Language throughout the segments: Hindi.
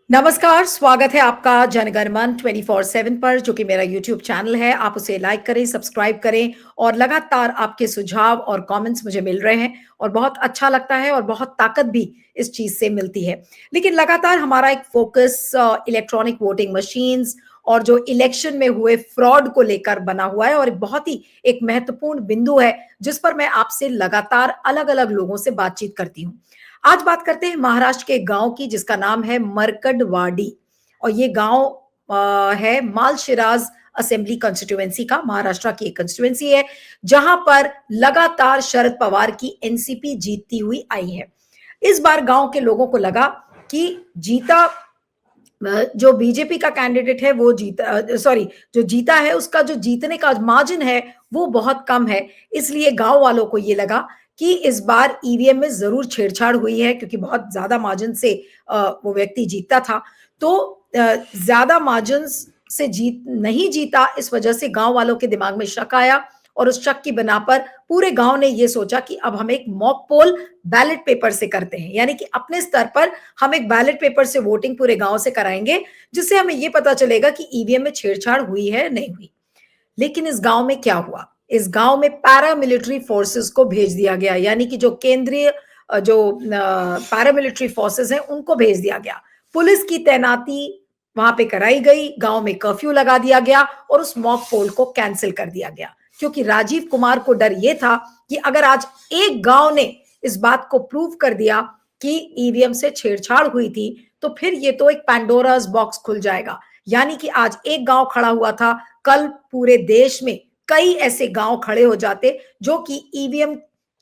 नमस्कार, स्वागत है आपका जनगण मन 24/7 पर, जो कि मेरा यूट्यूब चैनल है। आप उसे लाइक करें, सब्सक्राइब करें और लगातार आपके सुझाव और कमेंट्स मुझे मिल रहे हैं और बहुत अच्छा लगता है और बहुत ताकत भी इस चीज़ से मिलती है। लेकिन लगातार हमारा एक फ़ोकस इलेक्ट्रॉनिक वोटिंग मशीन्स और जो इलेक्शन में हुए फ्रॉड को लेकर बना हुआ है और बहुत ही एक महत्वपूर्ण बिंदु है, जिस पर मैं आपसे लगातार अलग-अलग लोगों से बातचीत करती हूँ। आज बात करते हैं महाराष्ट्र के गांव की, जिसका नाम है मरकड़वाडी और ये गांव है मालशिराज असेंबली कंस्टिट्यूएंसी का। महाराष्ट्र की एक कंस्टिट्यूएंसी है जहां पर लगातार शरद पवार की एनसीपी जीतती हुई आई है। इस बार गांव के लोगों को लगा कि जीता जो बीजेपी का कैंडिडेट है वो जीता, सॉरी, जो जीता है उसका जो जीतने का मार्जिन है वो बहुत कम है। इसलिए गांव वालों को ये लगा कि इस बार ईवीएम में जरूर छेड़छाड़ हुई है, क्योंकि बहुत ज्यादा मार्जिन से वो व्यक्ति जीतता था। तो ज्यादा मार्जिन से जीत नहीं जीता, इस वजह से गांव वालों के दिमाग में शक आया और उस शक की बिना पर पूरे गांव ने ये सोचा कि अब हम एक मॉक पोल बैलेट पेपर से करते हैं, यानी कि अपने स्तर पर हम एक बैलेट पेपर से वोटिंग पूरे गांव से कराएंगे, जिससे हमें ये पता चलेगा कि ईवीएम में छेड़छाड़ हुई है नहीं हुई। लेकिन इस गांव में क्या हुआ? इस गांव में पैरामिलिट्री फोर्सेस को भेज दिया गया, यानी कि जो केंद्रीय जो पैरामिलिट्री फोर्सेस हैं उनको भेज दिया गया। पुलिस की तैनाती वहां पे कराई गई, गांव में कर्फ्यू लगा दिया गया और उस मॉक पोल को कैंसिल कर दिया गया, क्योंकि राजीव कुमार को डर यह था कि अगर आज एक गांव ने इस बात को प्रूव कर दिया कि ईवीएम से छेड़छाड़ हुई थी, तो फिर ये तो एक पैंडोरास बॉक्स खुल जाएगा। यानी कि आज एक गांव खड़ा हुआ था, कल पूरे देश में कई ऐसे गांव खड़े हो जाते जो कि ईवीएम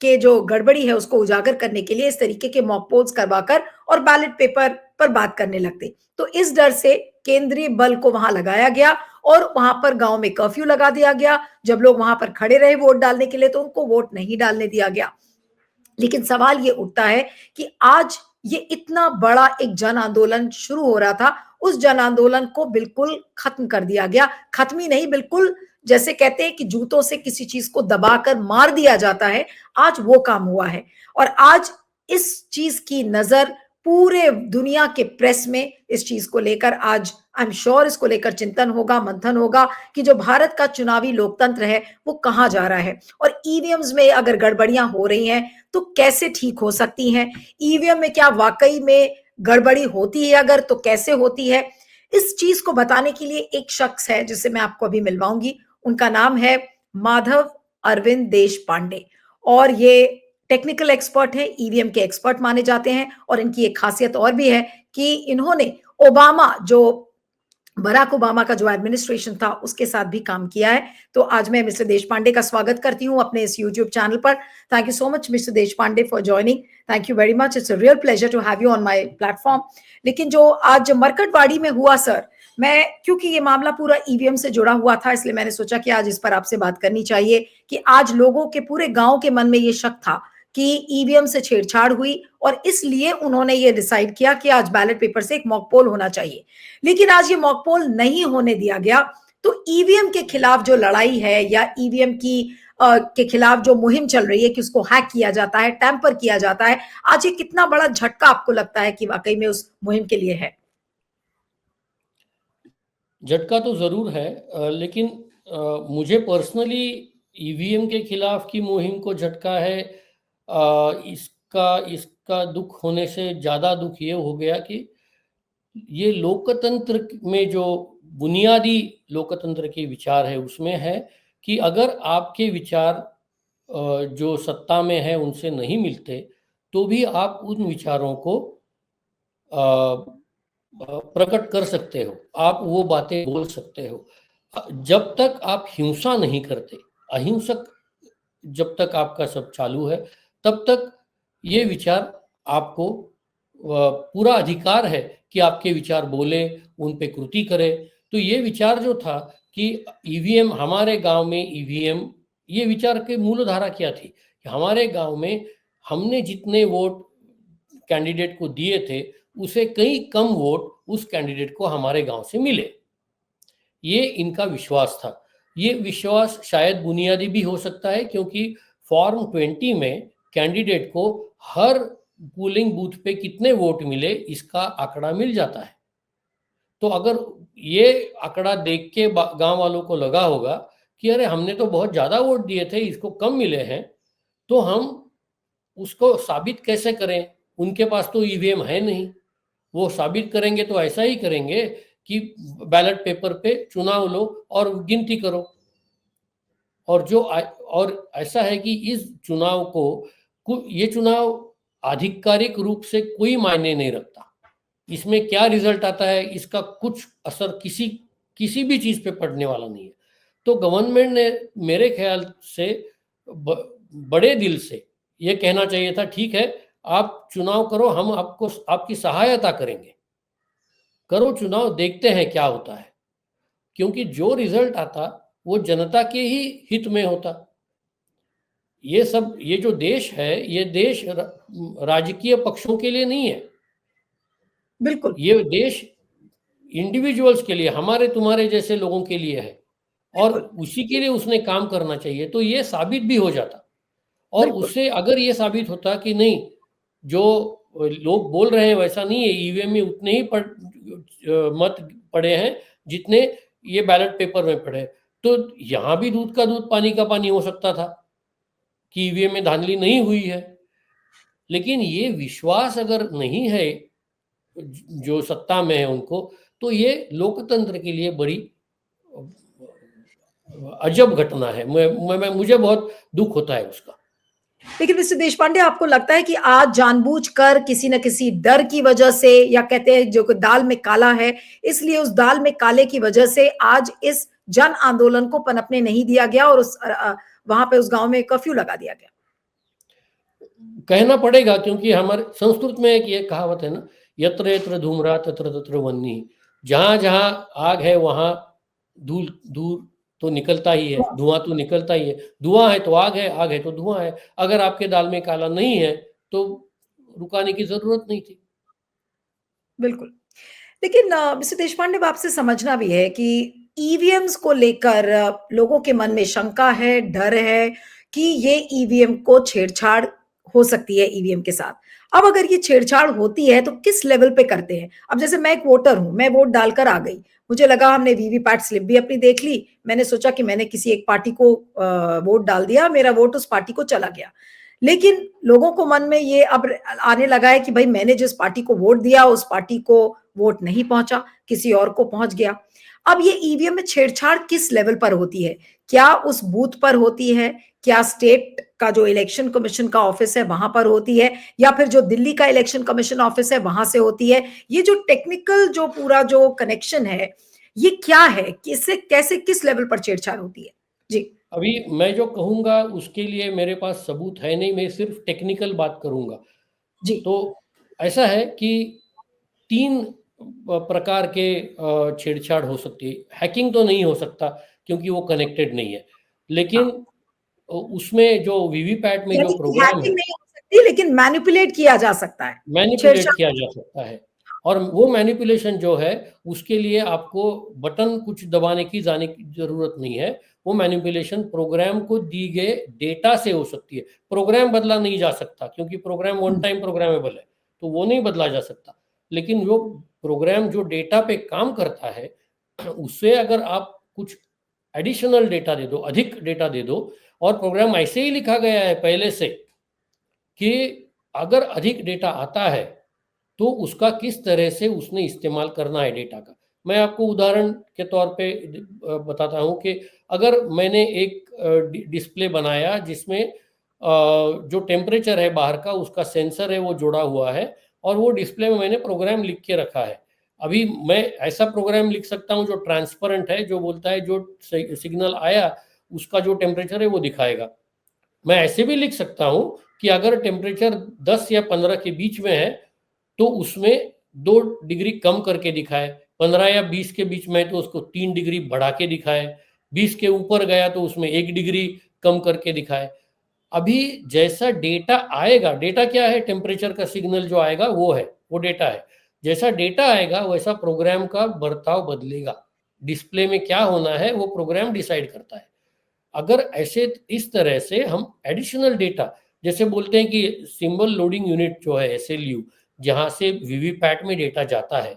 के जो गड़बड़ी है उसको उजागर करने के लिए इस तरीके के मॉक पोल्स करवाकर और बैलेट पेपर पर बात करने लगते। तो इस डर से केंद्रीय बल को वहां लगाया गया और वहां पर गांव में कर्फ्यू लगा दिया गया। जब लोग वहां पर खड़े रहे वोट डालने के लिए, तो उनको वोट नहीं डालने दिया गया। लेकिन सवाल ये उठता है कि आज ये इतना बड़ा एक जन आंदोलन शुरू हो रहा था, उस जन आंदोलन को बिल्कुल खत्म कर दिया गया। खत्म ही नहीं, बिल्कुल जैसे कहते हैं कि जूतों से किसी चीज को दबाकर मार दिया जाता है, आज वो काम हुआ है। और आज इस चीज की नजर पूरे दुनिया के प्रेस में इस चीज को लेकर आज आई एम श्योर इसको लेकर चिंतन होगा, मंथन होगा कि जो भारत का चुनावी लोकतंत्र है वो कहां जा रहा है और ईवीएम्स में अगर गड़बड़ियां हो रही हैं तो कैसे ठीक हो सकती हैं। ईवीएम में क्या वाकई में गड़बड़ी होती है, अगर तो कैसे होती है। इस चीज को बताने के लिए एक शख्स है जिससे मैं आपको अभी मिलवाऊंगी। उनका नाम है माधव अरविंद देश पांडे और ये टेक्निकल एक्सपर्ट है, ईवीएम के एक्सपर्ट माने जाते हैं। और इनकी एक खासियत और भी है कि इन्होंने ओबामा, जो बराक ओबामा का जो एडमिनिस्ट्रेशन था उसके साथ भी काम किया है। तो आज मैं मिस्टर देश पांडे का स्वागत करती हूं अपने इस यूट्यूब चैनल पर। Thank you so much mister Desh Pandey for joining. Thank you very much, it's a real pleasure to have you on my platform. लेकिन जो आज मरकटवाड़ी में हुआ सर, मैं क्योंकि ये मामला पूरा ईवीएम से जुड़ा हुआ था, इसलिए मैंने सोचा कि आज इस पर आपसे बात करनी चाहिए कि आज लोगों के पूरे गांव के मन में ये शक था कि ईवीएम से छेड़छाड़ हुई और इसलिए उन्होंने ये डिसाइड किया कि आज बैलेट पेपर से एक मॉक पोल होना चाहिए। लेकिन आज ये मॉक पोल नहीं होने दिया गया। तो ईवीएम के खिलाफ जो लड़ाई है या ईवीएम की के खिलाफ जो मुहिम चल रही है कि उसको हैक किया जाता है, टैंपर किया जाता है, आज ये कितना बड़ा झटका आपको लगता है कि वाकई में उस मुहिम के लिए है? झटका तो जरूर है, लेकिन मुझे पर्सनली ईवीएम के खिलाफ की मुहिम को झटका है। इसका इसका दुख होने से ज़्यादा दुख ये हो गया कि ये लोकतंत्र में जो बुनियादी लोकतंत्र के विचार है उसमें है कि अगर आपके विचार जो सत्ता में है उनसे नहीं मिलते तो भी आप उन विचारों को प्रकट कर सकते हो, आप वो बातें बोल सकते हो। जब तक आप हिंसा नहीं करते, अहिंसक जब तक आपका सब चालू है, तब तक ये विचार आपको पूरा अधिकार है कि आपके विचार बोले, उन पे कृति करे। तो ये विचार जो था कि ईवीएम, हमारे गांव में ईवीएम, ये विचार के मूलधारा क्या थी कि हमारे गांव में हमने जितने वोट कैंडिडेट को दिए थे उसे कई कम वोट उस कैंडिडेट को हमारे गांव से मिले। ये इनका विश्वास था। ये विश्वास शायद बुनियादी भी हो सकता है क्योंकि फॉर्म 20 में कैंडिडेट को हर पोलिंग बूथ पे कितने वोट मिले इसका आंकड़ा मिल जाता है। तो अगर ये आंकड़ा देख के गांव वालों को लगा होगा कि अरे हमने तो बहुत ज्यादा वोट दिए थे, इसको कम मिले हैं, तो हम उसको साबित कैसे करें? उनके पास तो ईवीएम है नहीं। वो साबित करेंगे तो ऐसा ही करेंगे कि बैलेट पेपर पे चुनाव लो और गिनती करो। और ऐसा है कि इस चुनाव को ये चुनाव आधिकारिक रूप से कोई मायने नहीं रखता। इसमें क्या रिजल्ट आता है इसका कुछ असर किसी भी चीज पे पड़ने वाला नहीं है। तो गवर्नमेंट ने मेरे ख्याल से बड़े दिल से ये कहना चाहिए था, ठीक है आप चुनाव करो, हम आपको आपकी सहायता करेंगे, करो चुनाव, देखते हैं क्या होता है। क्योंकि जो रिजल्ट आता वो जनता के ही हित में होता। ये जो देश है, ये देश राजकीय पक्षों के लिए नहीं है। बिल्कुल। ये देश इंडिविजुअल्स के लिए, हमारे तुम्हारे जैसे लोगों के लिए है, और उसी के लिए उसने काम करना चाहिए। तो ये साबित भी हो जाता, और उससे अगर ये साबित होता कि नहीं जो लोग बोल रहे हैं वैसा नहीं है, ईवीएम में उतने ही मत पड़े हैं जितने ये बैलेट पेपर में पड़े, तो यहां भी दूध का दूध पानी का पानी हो सकता था कि ईवीएम में धांधली नहीं हुई है। लेकिन ये विश्वास अगर नहीं है जो सत्ता में है उनको, तो ये लोकतंत्र के लिए बड़ी अजब घटना है। मुझे बहुत दुख होता है उसका। लेकिन मिस्टर देशपांडे, आपको लगता है कि आज जानबूझकर किसी न किसी डर की वजह से, या कहते हैं जो दाल में काला है इसलिए उस दाल में काले की वजह से आज इस जन आंदोलन को पनपने नहीं दिया गया और वहां पे उस गांव में कर्फ्यू लगा दिया गया? कहना पड़ेगा, क्योंकि हमारे संस्कृत में एक ये कहावत है ना, यत्र यत्र धूम्रा तत्र तत्र वह्नि। जहां जहां आग है वहां धूल दूर तो निकलता ही है, धुआं तो निकलता ही है। धुआं है तो आग है, आग है तो धुआं है। अगर आपके दाल में काला नहीं है तो रुकाने की जरूरत नहीं थी। बिल्कुल। लेकिन मिस्टर देशपांडे, आपसे समझना भी है कि ईवीएम्स को लेकर लोगों के मन में शंका है, डर है कि ये ईवीएम को छेड़छाड़ हो सकती है ईवीएम के साथ। अब अगर ये छेड़छाड़ होती है तो किस लेवल पे करते हैं? अब जैसे मैं एक वोटर हूं, मैं वोट डालकर आ गई, मुझे लगा हमने वीवीपैट स्लिप भी अपनी देख ली, मैंने सोचा कि मैंने किसी एक पार्टी को वोट डाल दिया, मेरा वोट उस पार्टी को चला गया। लेकिन लोगों को मन में ये अब आने लगा है कि भाई मैंने जिस पार्टी को वोट दिया उस पार्टी को वोट नहीं पहुंचा, किसी और को पहुंच गया। अब ये ईवीएम में छेड़छाड़ किस लेवल पर होती है? क्या उस बूथ पर होती है? क्या स्टेट का जो इलेक्शन कमीशन का ऑफिस है वहां पर होती है, या फिर जो दिल्ली का इलेक्शन कमीशन ऑफिस है वहां से होती है? ये जो टेक्निकल जो पूरा जो कनेक्शन है, ये क्या है, किससे कैसे किस लेवल पर छेड़छाड़ होती है? जी। अभी मैं जो कहूंगा उसके लिए मेरे पास सबूत है नहीं, मैं सिर्फ टेक्निकल बात करूंगा। जी। तो ऐसा है कि 3 प्रकार के छेड़छाड़ हो सकती है। हैकिंग तो नहीं हो सकता क्योंकि वो कनेक्टेड नहीं है, लेकिन उसमें जो वीवीपैट में जो प्रोग्राम है, हैकिंग नहीं हो सकती लेकिन मैनिपुलेट किया जा सकता है, मैनिपुलेट किया जा सकता है। और वो मैनिपुलेशन जो है उसके लिए आपको बटन कुछ दबाने की जाने की जरूरत नहीं है। वो मैनिपुलेशन प्रोग्राम को दी गए डेटा से हो सकती है। प्रोग्राम बदला नहीं जा सकता क्योंकि प्रोग्राम वन टाइम प्रोग्रामेबल है, तो वो नहीं बदला जा सकता। लेकिन वो प्रोग्राम जो डेटा पे काम करता है उससे अगर आप कुछ एडिशनल डेटा दे दो, अधिक डेटा दे दो, और प्रोग्राम ऐसे ही लिखा गया है पहले से कि अगर अधिक डेटा आता है तो उसका किस तरह से उसने इस्तेमाल करना है डेटा का। मैं आपको उदाहरण के तौर पे बताता हूँ कि अगर मैंने एक डिस्प्ले बनाया जिसमें जो टेम्परेचर है बाहर का, उसका सेंसर है वो जुड़ा हुआ है, और वो डिस्प्ले में मैंने प्रोग्राम लिख के रखा है। अभी मैं ऐसा प्रोग्राम लिख सकता हूँ जो ट्रांसपेरेंट है, जो बोलता है जो सिग्नल आया उसका जो टेम्परेचर है वो दिखाएगा। मैं ऐसे भी लिख सकता हूँ कि अगर टेम्परेचर 10 या 15 के बीच में है तो उसमें 2 डिग्री कम करके दिखाए, 15 या 20 के बीच में तो उसको 3 डिग्री बढ़ा के दिखाए, 20 के ऊपर गया तो उसमें 1 डिग्री कम करके दिखाए। अभी जैसा डेटा आएगा, डेटा क्या है, टेम्परेचर का सिग्नल जो आएगा वो है, वो डेटा है। जैसा डेटा आएगा वैसा प्रोग्राम का बर्ताव बदलेगा। डिस्प्ले में क्या होना है वो प्रोग्राम डिसाइड करता है। अगर ऐसे इस तरह से हम एडिशनल डेटा, जैसे बोलते हैं कि सिंबल लोडिंग यूनिट जो है SLU, जहां से वीवीपैट में डेटा जाता है,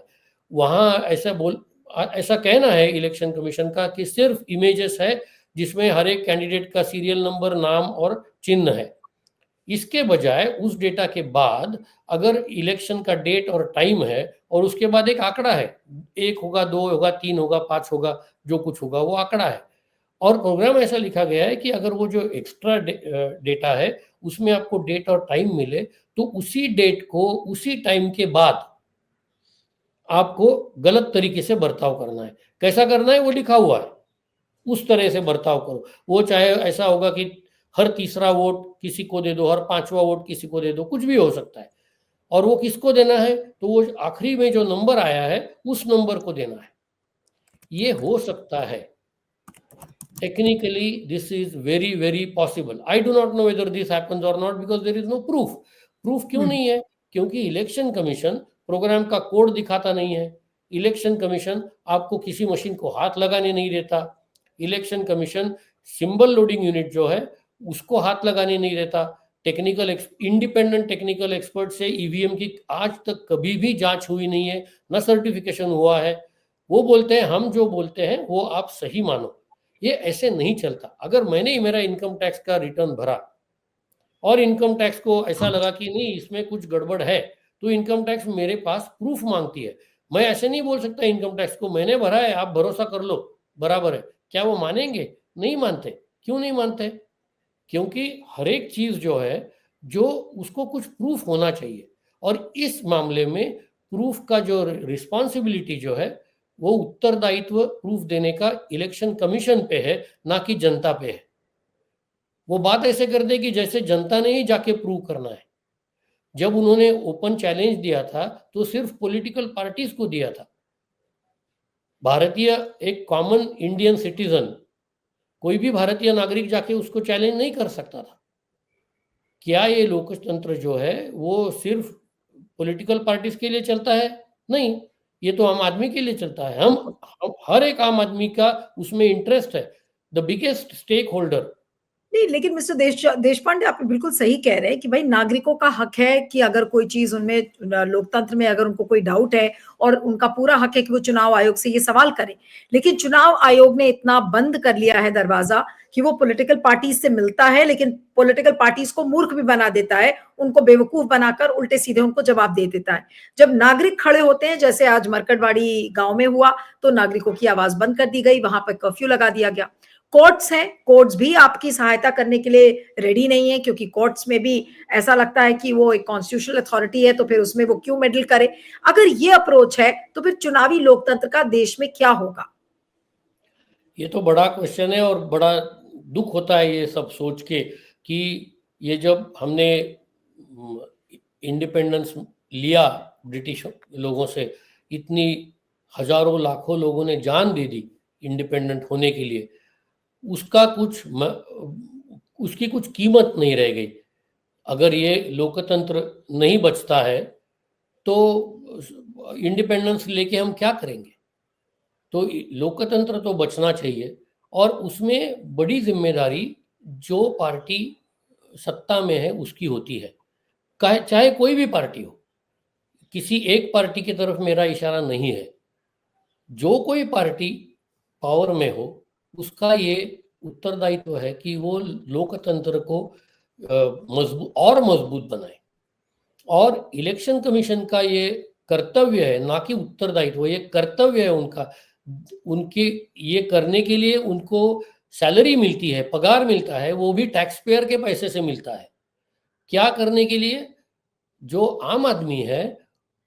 वहाँ ऐसा कहना है इलेक्शन कमीशन का कि सिर्फ इमेजेस है जिसमें हर एक कैंडिडेट का सीरियल नंबर, नाम और चिन्ह है। इसके बजाय उस डेटा के बाद अगर इलेक्शन का डेट और टाइम है और उसके बाद एक आंकड़ा है, 1 होगा, 2 होगा, 3 होगा, 5 होगा, जो कुछ होगा वो आंकड़ा है। और प्रोग्राम ऐसा लिखा गया है कि अगर वो जो एक्स्ट्रा डेटा है उसमें आपको डेट और टाइम मिले तो उसी डेट को उसी टाइम के बाद आपको गलत तरीके से बर्ताव करना है। कैसा करना है वो लिखा हुआ है, उस तरह से बर्ताव करो। वो चाहे ऐसा होगा कि हर तीसरा वोट किसी को दे दो, हर 5वां वोट किसी को दे दो, कुछ भी हो सकता है। और वो किसको देना है, तो वो आखिरी में जो नंबर आया है उस नंबर को देना है। ये हो सकता है, technically this is very very possible. I do not know whether this happens और not because there is no proof क्यों नहीं है? क्योंकि इलेक्शन कमीशन प्रोग्राम का कोड दिखाता नहीं है। इलेक्शन कमीशन आपको किसी मशीन को हाथ लगाने नहीं देता। Election commission symbol loading unit जो है उसको हाथ लगाने नहीं देता। इंडिपेंडेंट टेक्निकल एक्सपर्ट से ईवीएम की आज तक कभी भी जांच हुई नहीं है, न सर्टिफिकेशन हुआ है। वो बोलते हैं हम जो बोलते हैं वो आप सही मानो। ये ऐसे नहीं चलता। अगर मैंने मेरा इनकम टैक्स का रिटर्न भरा और इनकम टैक्स को ऐसा लगा कि नहीं इसमें कुछ गड़बड़ है, तो इनकम टैक्स मेरे पास प्रूफ मांगती है। मैं ऐसे नहीं बोल सकता इनकम टैक्स को मैंने भरा है, आप भरोसा कर लो बराबर है। क्या वो मानेंगे? नहीं मानते। क्यों नहीं मानते? क्योंकि हर एक चीज जो है जो उसको कुछ प्रूफ होना चाहिए। और इस मामले में प्रूफ का जो रिस्पॉन्सिबिलिटी जो है वो उत्तरदायित्व प्रूफ देने का इलेक्शन कमीशन पे है, ना कि जनता पे है। वो बात ऐसे कर दे कि जैसे जनता ने ही जाके प्रूव करना है। जब उन्होंने ओपन चैलेंज दिया था तो सिर्फ पॉलिटिकल पार्टीज को दिया था। भारतीय एक कॉमन इंडियन सिटीजन, कोई भी भारतीय नागरिक जाके उसको चैलेंज नहीं कर सकता था। क्या ये लोकतंत्र जो है वो सिर्फ पॉलिटिकल पार्टीज के लिए चलता है? नहीं, ये तो आम आदमी के लिए चलता है। हम हर एक आम आदमी का उसमें इंटरेस्ट है, द बिगेस्ट स्टेक होल्डर। नहीं, लेकिन मिस्टर देशपांडे आप बिल्कुल सही कह रहे हैं कि भाई नागरिकों का हक है कि अगर कोई चीज उनमें लोकतंत्र में अगर उनको कोई डाउट है और उनका पूरा हक है कि वो चुनाव आयोग से ये सवाल करें। लेकिन चुनाव आयोग ने इतना बंद कर लिया है दरवाजा कि वो पॉलिटिकल पार्टीज से मिलता है, लेकिन पॉलिटिकल पार्टीज को मूर्ख भी बना देता है, उनको बेवकूफ बनाकर उल्टे सीधे उनको जवाब दे देता है। जब नागरिक खड़े होते हैं, जैसे आज मरकटवाड़ी गांव में हुआ, तो नागरिकों की आवाज बंद कर दी गई, वहां पर कर्फ्यू लगा दिया गया। कोर्ट्स हैं, कोर्ट्स भी आपकी सहायता करने के लिए रेडी नहीं है, क्योंकि कोर्ट्स में भी ऐसा लगता है कि वो एक कॉन्स्टिट्यूशनल अथॉरिटी है, तो फिर उसमें वो क्यों मेडल करे। अगर ये अप्रोच है तो फिर चुनावी लोकतंत्र का देश में क्या होगा? ये तो बड़ा क्वेश्चन है और बड़ा दुख होता है ये सब सोच के कि ये जब हमने इंडिपेंडेंस लिया ब्रिटिश लोगों से, इतनी हजारों लाखों लोगों ने जान दे दी इंडिपेंडेंट होने के लिए, उसकी कुछ कीमत नहीं रह गई। अगर ये लोकतंत्र नहीं बचता है तो इंडिपेंडेंस लेके हम क्या करेंगे? तो लोकतंत्र तो बचना चाहिए और उसमें बड़ी जिम्मेदारी जो पार्टी सत्ता में है उसकी होती है, चाहे कोई भी पार्टी हो। किसी एक पार्टी की तरफ मेरा इशारा नहीं है। जो कोई पार्टी पावर में हो उसका ये उत्तरदायित्व है कि वो लोकतंत्र को मजबूत बनाए। और इलेक्शन कमीशन का ये कर्तव्य है, ना कि उत्तरदायित्व, ये कर्तव्य है उनका। उनके ये करने के लिए उनको सैलरी मिलती है, पगार मिलता है, वो भी टैक्स पेयर के पैसे से मिलता है। क्या करने के लिए? जो आम आदमी है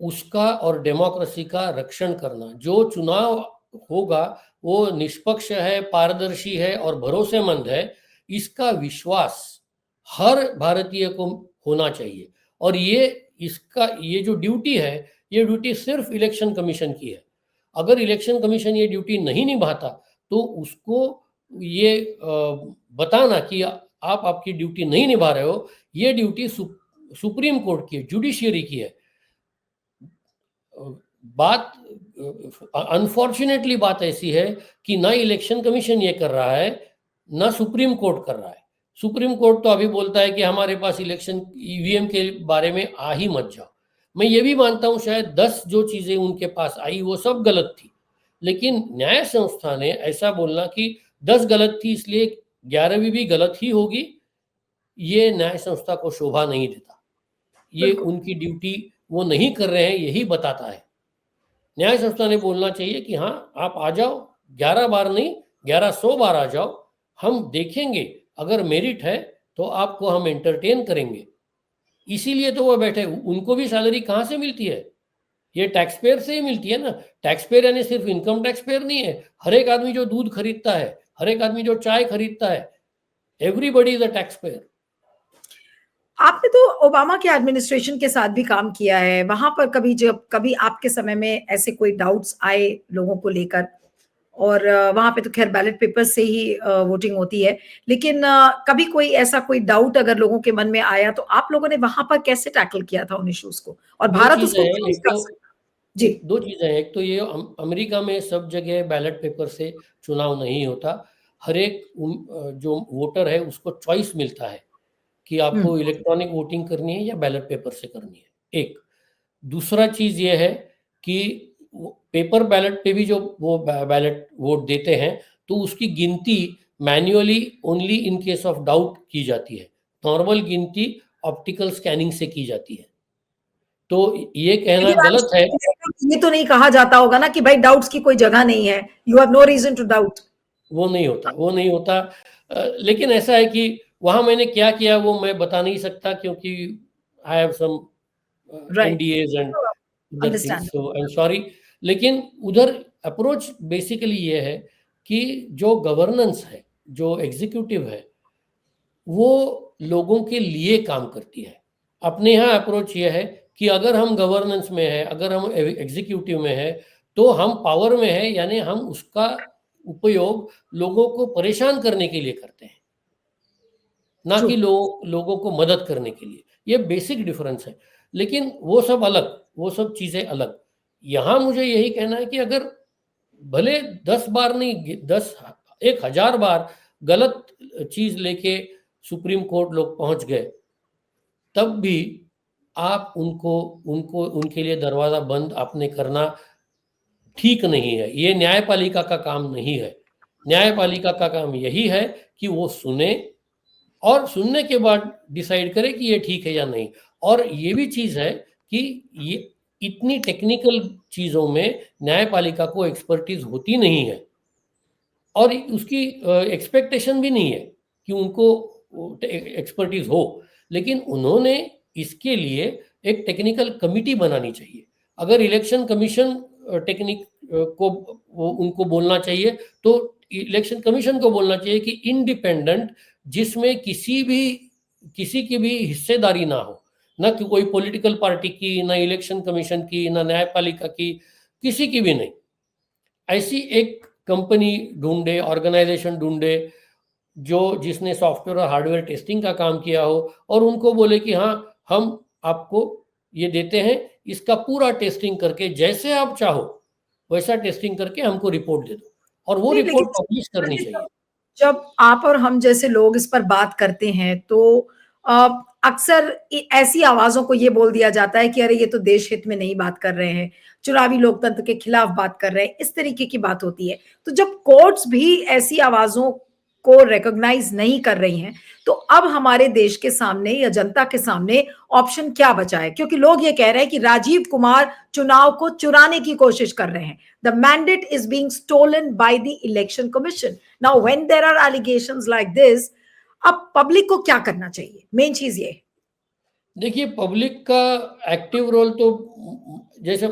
उसका और डेमोक्रेसी का रक्षण करना। जो चुनाव होगा वो निष्पक्ष है, पारदर्शी है और भरोसेमंद है, इसका विश्वास हर भारतीय को होना चाहिए। और ये जो ड्यूटी है, ये ड्यूटी सिर्फ इलेक्शन कमीशन की है। अगर इलेक्शन कमीशन ये ड्यूटी नहीं निभाता तो उसको ये बताना कि आप आपकी ड्यूटी नहीं निभा रहे हो, ये ड्यूटी सुप्रीम कोर्ट की है, जुडिशियरी की है। बात अनफॉर्चुनेटली बात ऐसी है कि ना इलेक्शन कमीशन ये कर रहा है, ना सुप्रीम कोर्ट कर रहा है। सुप्रीम कोर्ट तो अभी बोलता है कि हमारे पास इलेक्शन ईवीएम के बारे में आ ही मत जाओ। मैं ये भी मानता हूँ शायद 10 जो चीजें उनके पास आई वो सब गलत थी, लेकिन न्याय संस्था ने ऐसा बोलना कि 10 गलत थी इसलिए 11वीं भी गलत ही होगी, ये न्याय संस्था को शोभा नहीं देता। ये बिल्कुल। उनकी ड्यूटी वो नहीं कर रहे हैं, यही बताता है। न्याय संस्था ने बोलना चाहिए कि हाँ आप आ जाओ, 11 बार नहीं 1100 बार आ जाओ, हम देखेंगे, अगर मेरिट है तो आपको हम एंटरटेन करेंगे। इसीलिए तो वो बैठे, उनको भी सैलरी कहाँ से मिलती है? ये टैक्स पेयर से ही मिलती है ना। टैक्स पेयर यानी सिर्फ इनकम टैक्स पेयर नहीं है, हर एक आदमी जो दूध खरीदता है, हर एक आदमी जो चाय खरीदता है, everybody is a tax payer. आपने तो ओबामा के एडमिनिस्ट्रेशन के साथ भी काम किया है, वहां पर कभी जब कभी आपके समय में ऐसे कोई डाउट्स आए लोगों को लेकर, और वहां पे तो खैर बैलेट पेपर से ही वोटिंग होती है, लेकिन कभी कोई ऐसा कोई डाउट अगर लोगों के मन में आया तो आप लोगों ने वहां पर कैसे टैकल किया था उन इश्यूज को, और दो भारत चीजें उसको हैं, क्यों नहीं एक कर तो सकता? जी। दो चीजें हैं, एक तो ये अमेरिका में सब जगह बैलेट पेपर से चुनाव नहीं होता। हर एक जो वोटर है उसको चॉइस मिलता है कि हम्म। आपको इलेक्ट्रॉनिक वोटिंग करनी है या बैलेट पेपर से करनी है। एक दूसरा चीज ये है कि पेपर बैलेट पे भी जो वो बैलेट वोट देते हैं तो उसकी गिनती manually only in case of doubt की जाती है, नॉर्मल गिनती ऑप्टिकल स्कैनिंग से की जाती है। तो ये कहना लेकिन गलत है। ये तो नहीं कहा जाता होगा ना कि भाई डाउट्स की कोई जगह नहीं है, you have no reason to doubt. वो नहीं होता, वो नहीं होता। लेकिन ऐसा है कि वहां मैंने क्या किया वो मैं बता नहीं सकता, क्योंकि I have some right. NDAs and other things, understand. So I am sorry. लेकिन उधर अप्रोच बेसिकली ये है कि जो गवर्नेंस है, जो एग्जीक्यूटिव है, वो लोगों के लिए काम करती है। अपने यहाँ अप्रोच ये है कि अगर हम गवर्नेंस में है, अगर हम एग्जीक्यूटिव में है, तो हम पावर में है, यानी हम उसका उपयोग लोगों को परेशान करने के लिए करते हैं, ना ट्रू। कि लोगों को मदद करने के लिए। ये बेसिक डिफरेंस है। लेकिन वो सब अलग, वो सब चीजें अलग। यहाँ मुझे यही कहना है कि अगर भले 10 बार नहीं 10,000 बार गलत चीज लेके सुप्रीम कोर्ट लोग पहुंच गए, तब भी आप उनको उनको उनके लिए दरवाजा बंद आपने करना ठीक नहीं है। ये न्यायपालिका का काम नहीं है। न्यायपालिका का काम यही है कि वो सुने और सुनने के बाद डिसाइड करे कि ये ठीक है या नहीं। और ये भी चीज है कि ये इतनी टेक्निकल चीजों में न्यायपालिका को एक्सपर्टीज होती नहीं है, और उसकी एक्सपेक्टेशन भी नहीं है कि उनको एक्सपर्टीज हो। लेकिन उन्होंने इसके लिए एक टेक्निकल कमिटी बनानी चाहिए। अगर इलेक्शन कमीशन टेक्निक को उनको बोलना चाहिए, तो इलेक्शन कमीशन को बोलना चाहिए कि इंडिपेंडेंट, जिसमें किसी की भी हिस्सेदारी ना हो, ना कि कोई पॉलिटिकल पार्टी की, ना इलेक्शन कमीशन की, ना न्यायपालिका की, किसी की भी नहीं। ऐसी एक कंपनी ढूंढे, ऑर्गेनाइजेशन ढूंढे जो जिसने सॉफ्टवेयर और हार्डवेयर टेस्टिंग का काम किया हो, और उनको बोले कि हाँ हम आपको ये देते हैं, इसका पूरा टेस्टिंग करके जैसे आप चाहो वैसा टेस्टिंग करके हमको रिपोर्ट दे दो, और वो नहीं, रिपोर्ट लेकिन पब्लिश करनी चाहिए। जब आप और हम जैसे लोग इस पर बात करते हैं तो अक्सर ऐसी आवाजों को ये बोल दिया जाता है कि अरे ये तो देश हित में नहीं बात कर रहे हैं, चुनावी लोकतंत्र के खिलाफ बात कर रहे हैं, इस तरीके की बात होती है। तो जब कोर्ट्स भी ऐसी आवाजों को रिकॉग्नाइज नहीं कर रही हैं, तो अब हमारे देश के सामने या जनता के सामने ऑप्शन क्या बचा है? क्योंकि लोग ये कह रहे हैं कि राजीव कुमार चुनाव को चुराने की कोशिश कर रहे हैं। The mandate is being stolen by the election commission. Now when there are allegations like this, अब पब्लिक को क्या करना चाहिए? मेन चीज ये। देखिए, पब्लिक का एक्टिव रोल तो, जैसे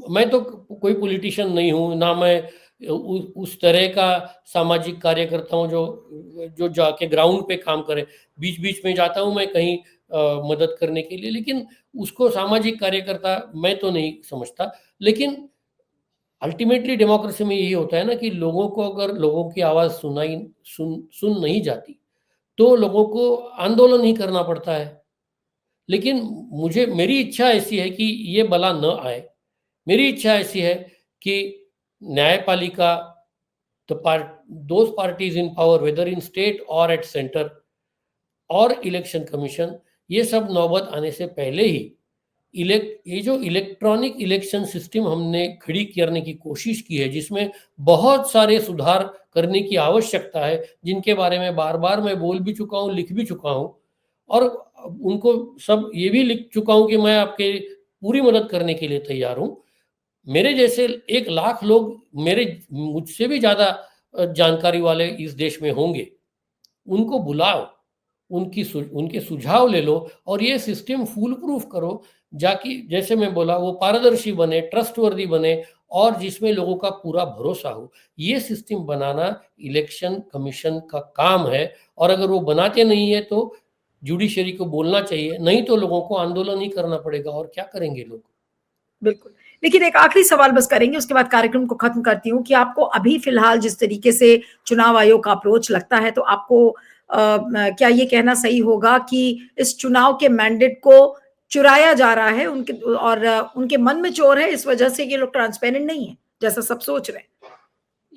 मैं तो कोई पॉलिटिशियन नहीं हूँ, ना मैं उस तरह का सामाजिक कार्यकर्ता हूँ जो जो जाके ग्राउंड पे काम करे। बीच बीच में जाता हूँ मैं कहीं मदद करने के लिए, लेकिन उसको सामाजिक कार्यकर्ता मैं तो नहीं समझता। लेकिन अल्टीमेटली डेमोक्रेसी में यही होता है ना कि लोगों को, अगर लोगों की आवाज़ सुन नहीं जाती, तो लोगों को आंदोलन ही करना पड़ता है। लेकिन मेरी इच्छा ऐसी है कि ये बला न आए। मेरी इच्छा ऐसी है कि न्यायपालिका, those parties in power, whether in state और एट सेंटर, और इलेक्शन कमीशन, ये सब नौबत आने से पहले ही ये जो इलेक्ट्रॉनिक इलेक्शन सिस्टम हमने खड़ी करने की कोशिश की है, जिसमें बहुत सारे सुधार करने की आवश्यकता है, जिनके बारे में बार-बार मैं बोल भी चुका हूँ, लिख भी चुका हूँ, और उनको सब ये भी लिख चुका हूँ कि मैं आपके पूरी मदद करने के लिए तैयार हूँ। मेरे जैसे 1 लाख लोग मुझसे भी ज़्यादा जानकारी वाले इस देश में होंगे। उनको बुलाओ, उनके सुझाव ले लो और ये सिस्टम फूल प्रूफ करो, जाकि जैसे मैं बोला वो पारदर्शी बने, ट्रस्टवर्दी बने और जिसमें लोगों का पूरा भरोसा हो। ये सिस्टम बनाना इलेक्शन कमीशन का काम है, और अगर वो बनाते नहीं है तो जुडिशरी को बोलना चाहिए, नहीं तो लोगों को आंदोलन ही करना पड़ेगा, और क्या करेंगे लोग? बिल्कुल। लेकिन एक आखिरी सवाल बस करेंगे, उसके बाद कार्यक्रम को खत्म करती हूँ कि आपको अभी फिलहाल जिस तरीके से चुनाव आयोग का अप्रोच लगता है, तो आपको क्या ये कहना सही होगा कि इस चुनाव के मैंडेट को चुराया जा रहा है उनके, और उनके मन में चोर है, इस वजह से ये लोग ट्रांसपेरेंट नहीं है, जैसा सब सोच रहे हैं?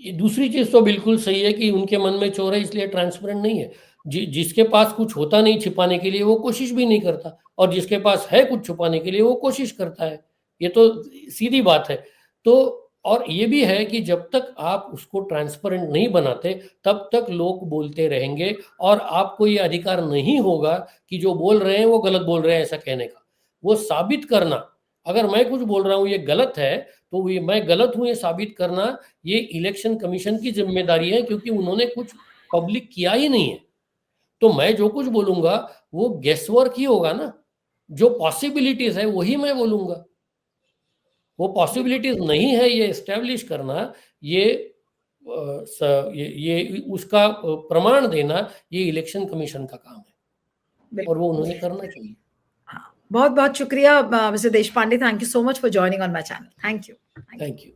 ये दूसरी चीज़ तो बिल्कुल सही है कि उनके मन में चोर है इसलिए ट्रांसपेरेंट नहीं है। जिसके पास कुछ होता नहीं छिपाने के लिए वो कोशिश भी नहीं करता, और जिसके पास है कुछ छुपाने के लिए वो कोशिश करता है। ये तो सीधी बात है। तो और ये भी है कि जब तक आप उसको ट्रांसपेरेंट नहीं बनाते, तब तक लोग बोलते रहेंगे, और आपको ये अधिकार नहीं होगा कि जो बोल रहे हैं वो गलत बोल रहे हैं ऐसा कहने का। वो साबित करना, अगर मैं कुछ बोल रहा हूँ ये गलत है, तो ये मैं गलत हूँ ये साबित करना, ये इलेक्शन कमीशन की ज़िम्मेदारी है, क्योंकि उन्होंने कुछ पब्लिक किया ही नहीं है। तो मैं जो कुछ बोलूँगा वो गेस वर्क ही होगा ना, जो पॉसिबिलिटीज़ है वही मैं बोलूँगा। वो पॉसिबिलिटीज़ नहीं है ये एस्टैब्लिश करना, ये ये उसका प्रमाण देना, ये इलेक्शन कमीशन का काम है, और बिल्कुल। वो उन्होंने करना चाहिए। हाँ, बहुत-बहुत शुक्रिया mister Deshpande, thank you so much for joining on my channel. Thank you. Thank you.